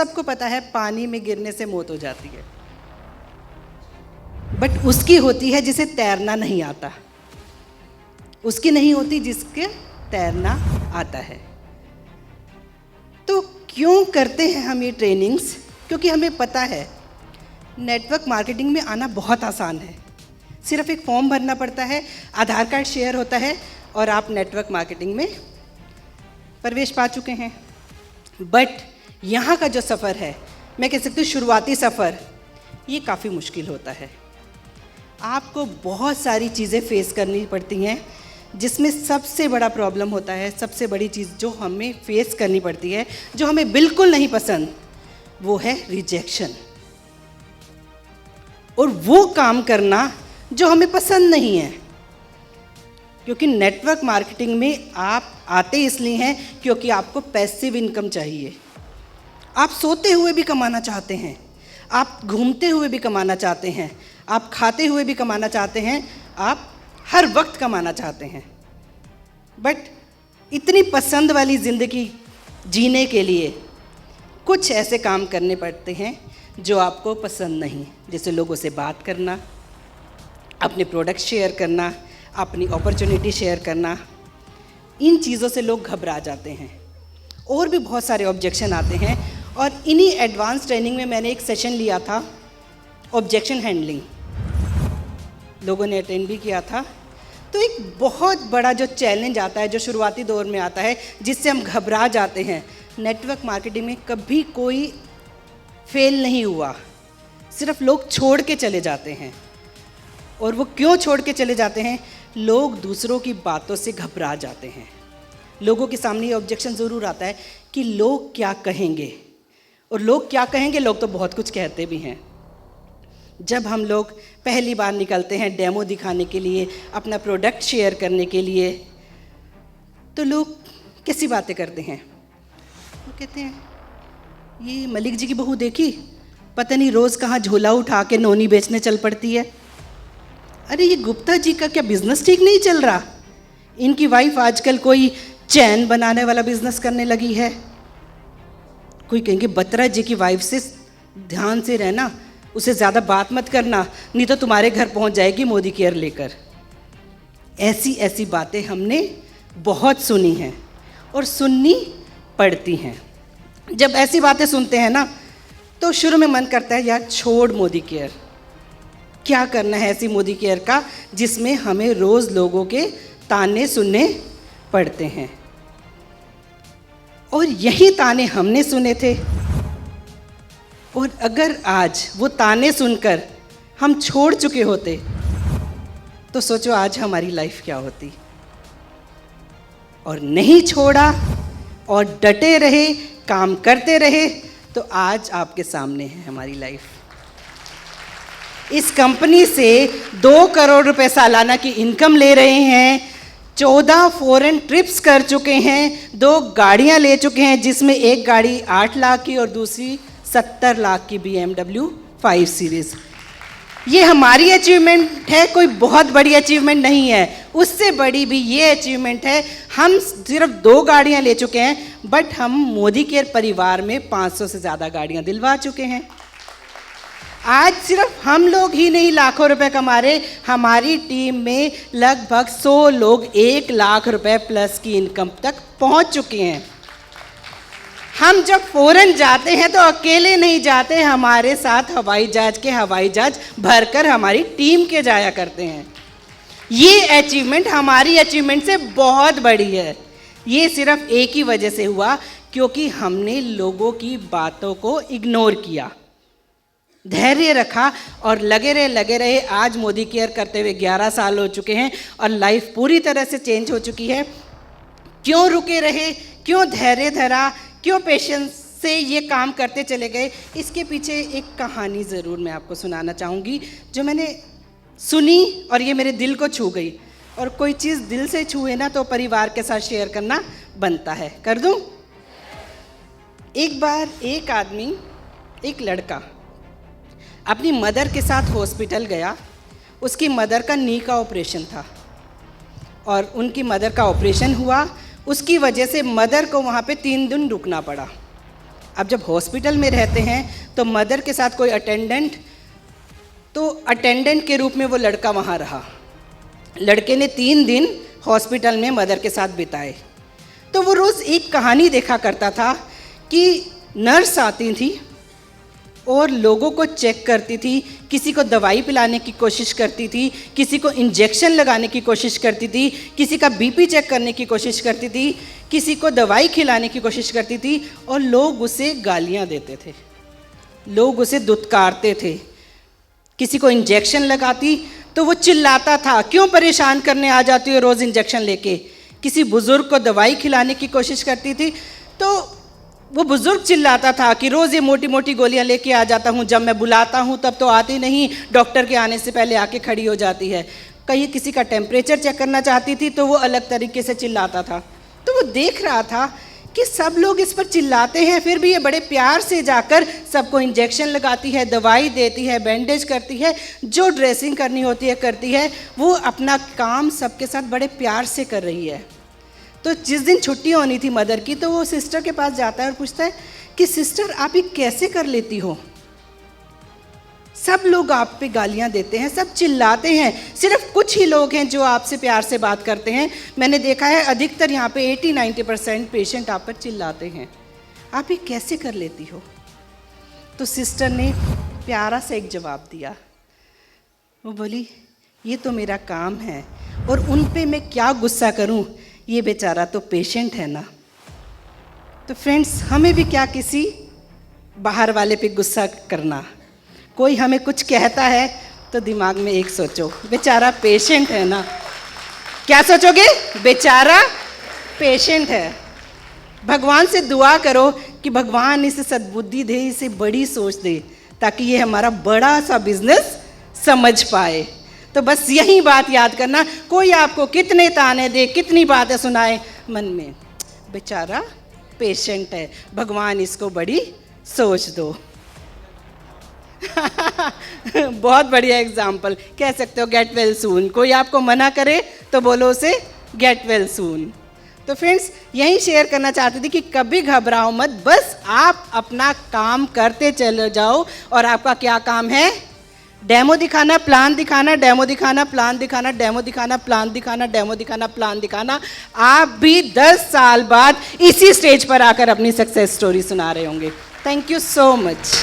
सबको पता है पानी में गिरने से मौत हो जाती है, बट उसकी होती है जिसे तैरना नहीं आता, उसकी नहीं होती जिसके तैरना आता है। तो क्यों करते हैं हम ये ट्रेनिंग्स? क्योंकि हमें पता है नेटवर्क मार्केटिंग में आना बहुत आसान है। सिर्फ एक फॉर्म भरना पड़ता है, आधार कार्ड शेयर होता है और आप नेटवर्क मार्केटिंग में प्रवेश पा चुके हैं। बट यहाँ का जो सफ़र है, मैं कह सकती हूँ शुरुआती सफ़र, ये काफ़ी मुश्किल होता है। आपको बहुत सारी चीज़ें फेस करनी पड़ती हैं, जिसमें सबसे बड़ा प्रॉब्लम होता है, सबसे बड़ी चीज़ जो हमें फेस करनी पड़ती है, जो हमें बिल्कुल नहीं पसंद, वो है रिजेक्शन। और वो काम करना जो हमें पसंद नहीं है, क्योंकि नेटवर्क मार्केटिंग में आप आते इसलिए हैं क्योंकि आपको पैसिव इनकम चाहिए। आप सोते हुए भी कमाना चाहते हैं, आप घूमते हुए भी कमाना चाहते हैं, आप खाते हुए भी कमाना चाहते हैं, आप हर वक्त कमाना चाहते हैं। बट इतनी पसंद वाली ज़िंदगी जीने के लिए कुछ ऐसे काम करने पड़ते हैं जो आपको पसंद नहीं, जैसे लोगों से बात करना, अपने प्रोडक्ट शेयर करना, अपनी अपॉर्चुनिटी शेयर करना। इन चीज़ों से लोग घबरा जाते हैं और भी बहुत सारे ऑब्जेक्शन आते हैं। और इन्हीं एडवांस ट्रेनिंग में मैंने एक सेशन लिया था, ऑब्जेक्शन हैंडलिंग, लोगों ने अटेंड भी किया था। तो एक बहुत बड़ा जो चैलेंज आता है, जो शुरुआती दौर में आता है, जिससे हम घबरा जाते हैं, नेटवर्क मार्केटिंग में कभी कोई फेल नहीं हुआ, सिर्फ लोग छोड़ के चले जाते हैं। और वो क्यों छोड़ के चले जाते हैं? लोग दूसरों की बातों से घबरा जाते हैं। लोगों के सामने ये ऑब्जेक्शन ज़रूर आता है कि लोग क्या कहेंगे, और लोग क्या कहेंगे, लोग तो बहुत कुछ कहते भी हैं। जब हम लोग पहली बार निकलते हैं डेमो दिखाने के लिए, अपना प्रोडक्ट शेयर करने के लिए, तो लोग कैसी बातें करते हैं? वो कहते हैं, ये मलिक जी की बहू देखी, पता नहीं रोज़ कहाँ झोला उठा के नोनी बेचने चल पड़ती है। अरे ये गुप्ता जी का क्या बिज़नेस ठीक नहीं चल रहा? इनकी वाइफ आजकल कोई चैन बनाने वाला बिज़नेस करने लगी है। कोई कहेंगे बत्रा जी की वाइफ से ध्यान से रहना, उसे ज़्यादा बात मत करना, नहीं तो तुम्हारे घर पहुंच जाएगी मोदी केयर लेकर। ऐसी ऐसी बातें हमने बहुत सुनी हैं और सुननी पड़ती हैं। जब ऐसी बातें सुनते हैं ना, तो शुरू में मन करता है यार छोड़ मोदी केयर, क्या करना है ऐसी मोदी केयर का जिसमें हमें रोज़ लोगों के ताने सुनने पड़ते हैं। और यही ताने हमने सुने थे। और अगर आज वो ताने सुनकर हम छोड़ चुके होते, तो सोचो आज हमारी लाइफ क्या होती। और नहीं छोड़ा और डटे रहे, काम करते रहे, तो आज आपके सामने है हमारी लाइफ। इस कंपनी से 2 करोड़ रुपए सालाना की इनकम ले रहे हैं, 14 फॉरेन ट्रिप्स कर चुके हैं, 2 गाड़ियां ले चुके हैं, जिसमें एक गाड़ी 8 लाख की और दूसरी 70 लाख की BMW 5 सीरीज़। ये हमारी अचीवमेंट है, कोई बहुत बड़ी अचीवमेंट नहीं है। उससे बड़ी भी ये अचीवमेंट है, हम सिर्फ 2 गाड़ियां ले चुके हैं, बट हम मोदी केयर परिवार में 500 से ज़्यादा गाड़ियां दिलवा चुके हैं। आज सिर्फ हम लोग ही नहीं लाखों रुपए कमा रहे, हमारी टीम में लगभग 100 लोग 1 लाख रुपए प्लस की इनकम तक पहुंच चुके हैं। हम जब फॉरेन जाते हैं तो अकेले नहीं जाते, हमारे साथ हवाई जहाज भरकर हमारी टीम के जाया करते हैं। ये अचीवमेंट हमारी अचीवमेंट से बहुत बड़ी है। ये सिर्फ एक ही वजह से हुआ, क्योंकि हमने लोगों की बातों को इग्नोर किया, धैर्य रखा और लगे रहे। आज मोदी केयर करते हुए 11 साल हो चुके हैं और लाइफ पूरी तरह से चेंज हो चुकी है। क्यों रुके रहे, क्यों धैर्य धरा, क्यों पेशेंस से ये काम करते चले गए? इसके पीछे एक कहानी ज़रूर मैं आपको सुनाना चाहूँगी, जो मैंने सुनी और ये मेरे दिल को छू गई। और कोई चीज़ दिल से छूए ना, तो परिवार के साथ शेयर करना बनता है। कर दूँ? एक बार एक आदमी, एक लड़का अपनी मदर के साथ हॉस्पिटल गया। उसकी मदर का नी का ऑपरेशन था और उनकी मदर का ऑपरेशन हुआ। उसकी वजह से मदर को वहाँ पे 3 दिन रुकना पड़ा। अब जब हॉस्पिटल में रहते हैं तो मदर के साथ कोई अटेंडेंट, तो अटेंडेंट के रूप में वो लड़का वहाँ रहा। लड़के ने 3 दिन हॉस्पिटल में मदर के साथ बिताए। तो वो रोज़ एक कहानी देखा करता था कि नर्स आती थी और लोगों को चेक करती थी, किसी को दवाई पिलाने की कोशिश करती थी, किसी को इंजेक्शन लगाने की कोशिश करती थी, किसी का बीपी चेक करने की कोशिश करती थी, किसी को दवाई खिलाने की कोशिश करती थी, और लोग उसे गालियां देते थे, लोग उसे दुत्कारते थे। किसी को इंजेक्शन लगाती तो वो चिल्लाता था, क्यों परेशान करने आ जाती हो रोज़ इंजेक्शन लेके। किसी बुज़ुर्ग को दवाई खिलाने की कोशिश करती थी तो वो बुज़ुर्ग चिल्लाता था कि रोज़ ये मोटी मोटी गोलियां लेके आ जाता हूँ, जब मैं बुलाता हूँ तब तो आती नहीं, डॉक्टर के आने से पहले आके खड़ी हो जाती है। कहीं किसी का टेम्परेचर चेक करना चाहती थी तो वो अलग तरीके से चिल्लाता था। तो वो देख रहा था कि सब लोग इस पर चिल्लाते हैं, फिर भी ये बड़े प्यार से जाकर सबको इंजेक्शन लगाती है, दवाई देती है, बैंडेज करती है, जो ड्रेसिंग करनी होती है करती है, वो अपना काम सबके साथ बड़े प्यार से कर रही है। तो जिस दिन छुट्टी होनी थी मदर की, तो वो सिस्टर के पास जाता है और पूछता है कि सिस्टर आप ये कैसे कर लेती हो, सब लोग आप पे गालियां देते हैं, सब चिल्लाते हैं, सिर्फ कुछ ही लोग हैं जो आपसे प्यार से बात करते हैं। मैंने देखा है अधिकतर यहाँ पे 80-90% पेशेंट आप पर चिल्लाते हैं, आप ये कैसे कर लेती हो। तो सिस्टर ने प्यारा सा एक जवाब दिया। वो बोली ये तो मेरा काम है और उन पे मैं क्या गुस्सा करूं, ये बेचारा तो पेशेंट है ना। तो फ्रेंड्स, हमें भी क्या किसी बाहर वाले पे गुस्सा करना। कोई हमें कुछ कहता है तो दिमाग में एक सोचो, बेचारा पेशेंट है ना। क्या सोचोगे? बेचारा पेशेंट है। भगवान से दुआ करो कि भगवान इसे सद्बुद्धि दे, इसे बड़ी सोच दे, ताकि ये हमारा बड़ा सा बिजनेस समझ पाए। तो बस यही बात याद करना, कोई आपको कितने ताने दे, कितनी बातें सुनाए, मन में बेचारा पेशेंट है, भगवान इसको बड़ी सोच दो। बहुत बढ़िया एग्जाम्पल कह सकते हो, गेट वेल सून। कोई आपको मना करे तो बोलो उसे गेट वेल सून। तो फ्रेंड्स, यही शेयर करना चाहती थी कि कभी घबराओ मत, बस आप अपना काम करते चले जाओ। और आपका क्या काम है? डेमो दिखाना, प्लान दिखाना, डेमो दिखाना, प्लान दिखाना, डेमो दिखाना, प्लान दिखाना, डेमो दिखाना, प्लान दिखाना। आप भी 10 साल बाद इसी स्टेज पर आकर अपनी सक्सेस स्टोरी सुना रहे होंगे। Thank you so much.